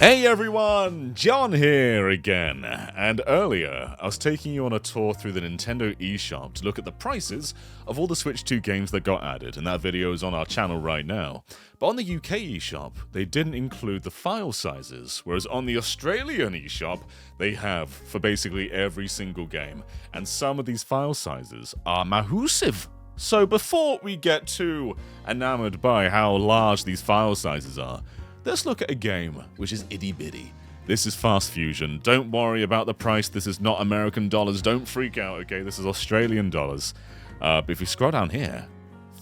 Hey everyone, John here again, and earlier I was taking you on a tour through the Nintendo eShop to look at the prices of all the Switch 2 games that got added, and that video is on our channel right now. But on the UK eShop, they didn't include the file sizes, whereas on the Australian eShop, they have for basically every single game, and some of these file sizes are massive. So before we get too enamored by how large these file sizes are, let's look at a game which is itty bitty. This is Fast Fusion. Don't worry about the price. This is not American dollars. Don't freak out, okay? This is Australian dollars. But if we scroll down here,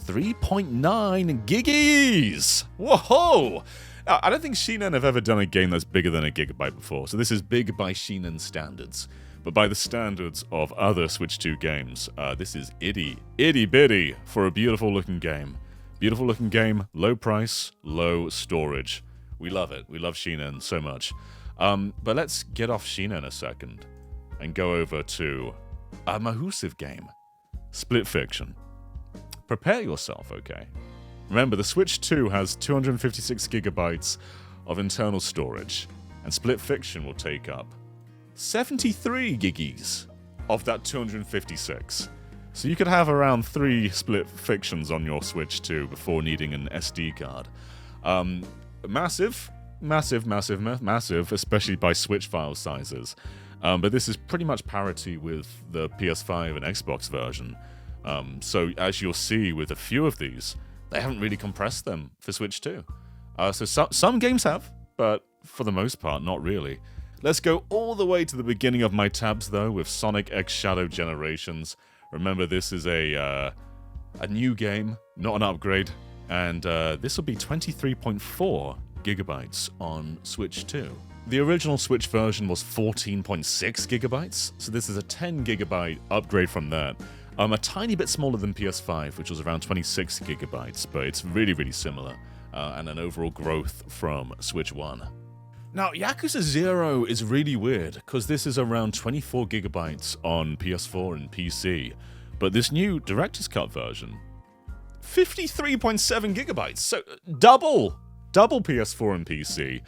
3.9 giggies! Whoa! Now, I don't think Shinen have ever done a game that's bigger than a gigabyte before, so this is big by Shinen standards. But by the standards of other Switch 2 games, this is itty bitty for a beautiful looking game. Beautiful looking game, low price, low storage. We love it. We love Shinen so much. But let's get off Shinen a second and go over to a massive game, Split Fiction. Prepare yourself, okay? Remember, the Switch 2 has 256 gigabytes of internal storage, and Split Fiction will take up 73 giggies of that 256. So you could have around 3 Split Fictions on your Switch 2 before needing an SD card. Massive, especially by Switch file sizes. But this is pretty much parity with the PS5 and Xbox version. So as you'll see with a few of these, they haven't really compressed them for Switch 2. So some games have, but for the most part, not really. Let's go all the way to the beginning of my tabs, though, with Sonic X Shadow Generations. Remember, this is a new game, not an upgrade, and this will be 23.4 gigabytes on Switch 2. The original Switch version was 14.6 gigabytes, so this is a 10 gigabyte upgrade from that. A tiny bit smaller than PS5, which was around 26 gigabytes, but it's really, really similar, and an overall growth from Switch 1. Now, Yakuza 0 is really weird, because this is around 24 gigabytes on PS4 and PC, but this new Director's Cut version, 53.7 gigabytes, so double PS4 and PC.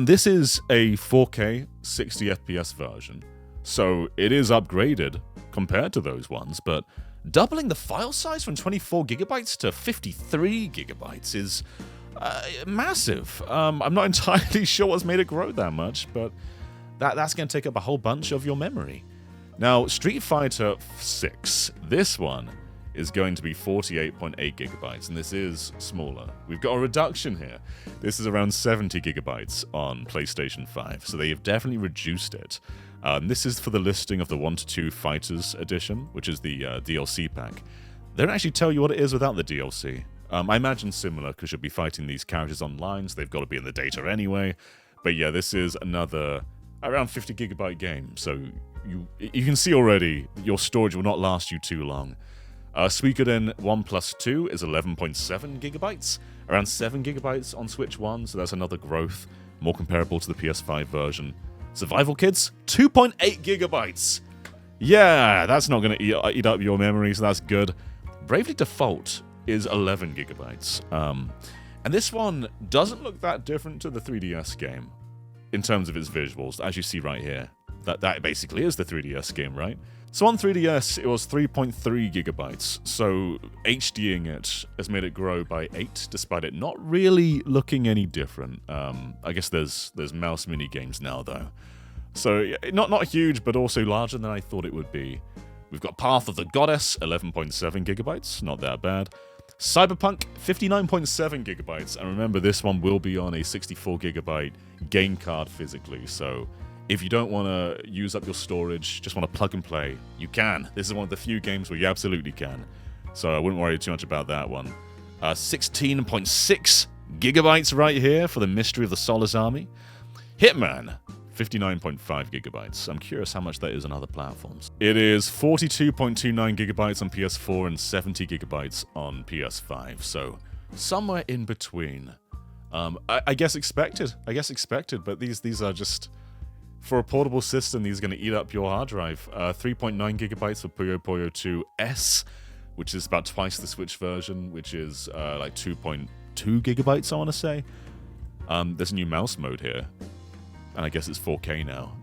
This is a 4K 60 FPS version, so it is upgraded compared to those ones, but doubling the file size from 24 gigabytes to 53 gigabytes is massive. I'm not entirely sure what's made it grow that much, but that's going to take up a whole bunch of your memory. Now, Street Fighter 6, this one is going to be 48.8 gigabytes, and this is smaller. We've got a reduction here. This is around 70 gigabytes on PlayStation 5, so they have definitely reduced it. This is for the listing of the 1-2 Fighters edition, which is the DLC pack. They don't actually tell you what it is without the DLC. I imagine similar, because you'll be fighting these characters online, so they've got to be in the data anyway. But yeah, this is another around 50 gigabyte game, so you can see already your storage will not last you too long. Suikoden 1+2 is 11.7 gigabytes, around 7 gigabytes on Switch 1, so that's another growth, more comparable to the PS5 version. Survival Kids, 2.8 gigabytes! Yeah, that's not going to eat up your memory, so that's good. Bravely Default is 11 gigabytes. And this one doesn't look that different to the 3DS game in terms of its visuals, as you see right here. That basically is the 3DS game, right? So on 3DS, it was 3.3 gigabytes, so HDing it has made it grow by 8, despite it not really looking any different. I guess there's mouse mini games now, though. So not huge, but also larger than I thought it would be. We've got Path of the Goddess, 11.7 gigabytes, not that bad. Cyberpunk, 59.7 gigabytes, and remember, this one will be on a 64 gigabyte game card physically, so if you don't want to use up your storage, just want to plug and play, you can. This is one of the few games where you absolutely can, so I wouldn't worry too much about that one. 16.6 gigabytes right here for the Mystery of the Solace Army. Hitman, 59.5 gigabytes. I'm curious how much that is on other platforms. It is 42.29 gigabytes on PS4 and 70 gigabytes on PS5, so somewhere in between. I guess expected, but these are just, for a portable system, these are going to eat up your hard drive. 3.9 gigabytes for Puyo Puyo 2 S, which is about twice the Switch version, which is like 2.2 gigabytes, I want to say. There's a new mouse mode here. And I guess it's 4K now.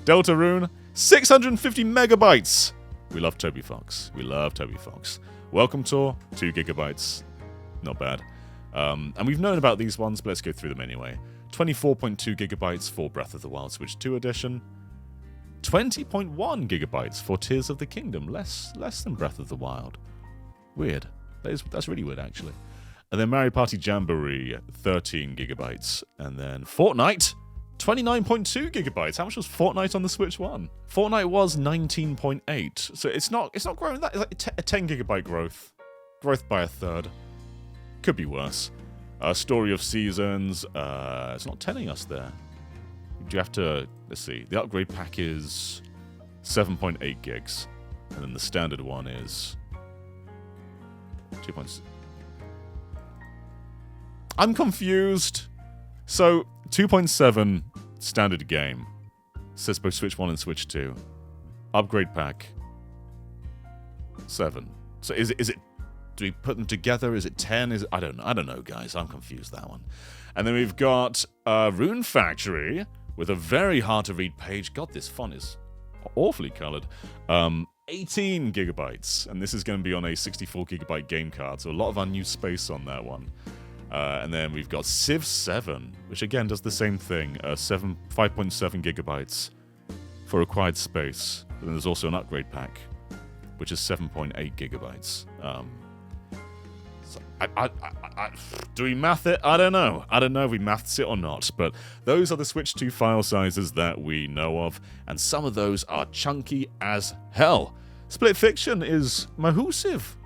Deltarune, 650 megabytes! We love Toby Fox. We love Toby Fox. Welcome Tour, 2 gigabytes. Not bad. And we've known about these ones, but let's go through them anyway. 24.2 gigabytes for Breath of the Wild Switch 2 edition. 20.1 gigabytes for Tears of the Kingdom. Less than Breath of the Wild. Weird. That's really weird, actually. And then Mario Party Jamboree, 13 gigabytes. And then Fortnite, 29.2 gigabytes. How much was Fortnite on the Switch 1? Fortnite was 19.8. So it's not growing that. It's like a 10 gigabyte growth. Growth by a third. Could be worse. Story of Seasons. It's not telling us there. Do you have to... Let's see. The upgrade pack is 7.8 gigs. And then the standard one is... 2.6. I'm confused. So, 2.7 standard game. Says both Switch 1 and Switch 2. Upgrade pack. 7. So is it... Do we put them together? Is it 10? I don't know, guys. I'm confused, that one. And then we've got Rune Factory with a very hard-to-read page. God, this font is awfully colored. 18 gigabytes. And this is going to be on a 64 gigabyte game card. So a lot of unused space on that one. And then we've got Civ 7, which again does the same thing. 5.7 gigabytes for required space. And then there's also an upgrade pack, which is 7.8 gigabytes. Do we math it? I don't know. I don't know if we maths it or not, but those are the Switch 2 file sizes that we know of, and some of those are chunky as hell. Split Fiction is massive,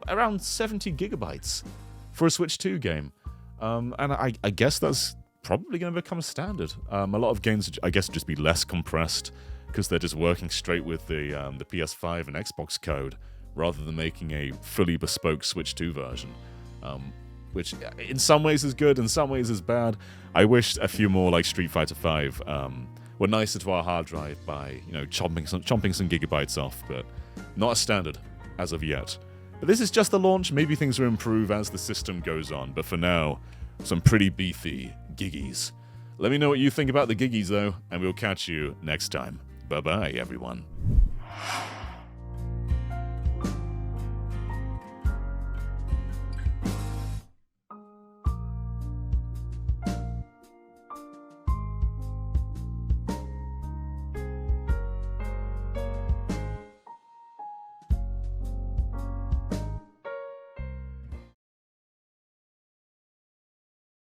around 70 gigabytes for a Switch 2 game. And I guess that's probably going to become standard. A lot of games, I guess, just be less compressed because they're just working straight with the PS5 and Xbox code rather than making a fully bespoke Switch 2 version. Which in some ways is good, in some ways is bad. I wish a few more like Street Fighter V were nicer to our hard drive by, chomping some gigabytes off, but not a standard as of yet. But this is just the launch. Maybe things will improve as the system goes on. But for now, some pretty beefy giggies. Let me know what you think about the giggies, though, and we'll catch you next time. Bye-bye, everyone.